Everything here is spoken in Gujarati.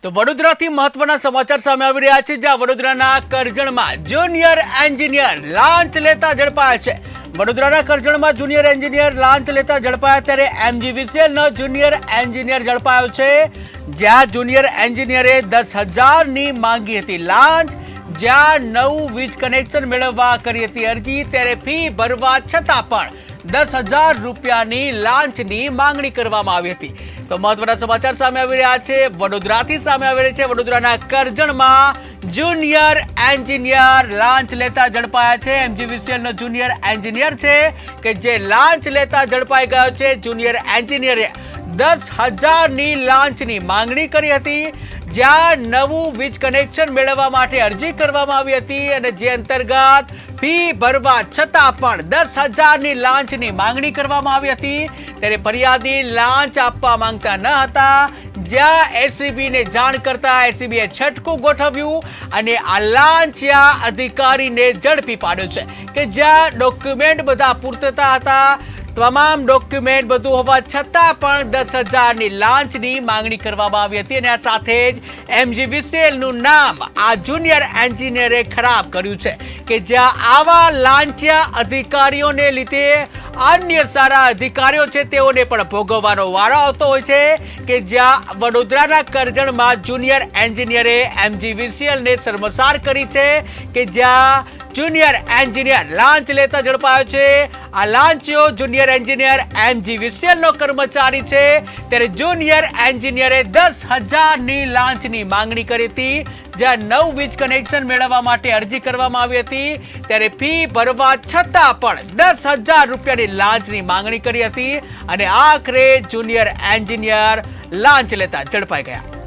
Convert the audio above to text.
તો વડોદરાથી મહત્વના સમાચાર સામે આવી રહ્યા છે, જ્યાં વડોદરાના કરજણમાં જુનિયર એન્જિનિયર લાંચ લેતા ઝડપાયા છે। વડોદરાના કરજણમાં જુનિયર એન્જિનિયર લાંચ લેતા ઝડપાયા, ત્યારે MGVCLનો જુનિયર એન્જિનિયર ઝડપાયો છે, જ્યાં જુનિયર એન્જિનિયરે 10,000ની માંગી હતી લાંચ। જ્યાં નવું વીજ કનેક્શન મેળવવા કરી હતી અરજી, ત્યારે ફી ભરવા છતાં પણ 10,000 રૂપિયાની લાંચની માંગણી કરવામાં આવી હતી। તો મહત્વના સમાચાર સામે આવી રહ્યા છે, વડોદરાથી સામે આવી રહ્યા છે। વડોદરાના કરજણમાં જુનિયર એન્જિનિયર લાંચ લેતા ઝડપાયા છે। MGVCLનો જુનિયર એન્જિનિયર છે કે જે લાંચ લેતા ઝડપાઈ ગયો છે। જુનિયર એન્જિનિયરે 10,000ની લાંચની માંગણી કરી હતી, જ્યાં નવું વીજ કનેક્શન મેળવવા માટે અરજી કરવામાં આવી હતી, અને જે અંતર્ગત ફી ભરવા છતાં પણ 10,000ની લાંચની માંગણી કરવામાં આવી હતી। ત્યારે ફરિયાદી લાંચ આપવા માંગતા ન હતા, જ્યાં એસીબીને જાણ કરતા એસીબીએ છટકું ગોઠવ્યું અને આ લાંચિયા અધિકારીને ઝડપી પાડ્યો છે, કે જ્યાં ડોક્યુમેન્ટ બધા પૂરતા હતા, તમામ ડોક્યુમેન્ટ બધું હોવા છતાં પણ 10,000ની લાંચની માંગણી કરવામાં આવી હતી। અને આ સાથે જ MGVCLનું નામ આ જુનિયર એન્જિનિયરે ખરાબ કર્યું છે, કે જ્યાં આવા લાંચિયા અધિકારીઓને લીધે અન્ય સારા અધિકારીઓ છે તેઓને પણ ભોગવવાનો વારો આવતો હોય છે, કે જ્યાં વડોદરાના કરજણમાં જુનિયર એન્જિનિયરે MGVCLને શર્મસાર કરી છે, કે જ્યાં જુનિયર એન્જિનિયર લાંચ લેતા ઝડપાયો છે। આ લાંચિયો જુનિયર એન્જિનિયર MGVCLનો કર્મચારી છે, ત્યારે જુનિયર એન્જિનિયરે 10,000ની લાંચની માંગણી કરી હતી, જ્યાં નવું વીજ કનેક્શન મેળવવા માટે અરજી કરવામાં આવી હતી, ત્યારે ફી ભરવા છતાં પણ 10,000 રૂપિયાની લાંચની માંગણી કરી હતી, અને આખરે જુનિયર એન્જિનિયર લાંચ લેતા ઝડપાઈ ગયા।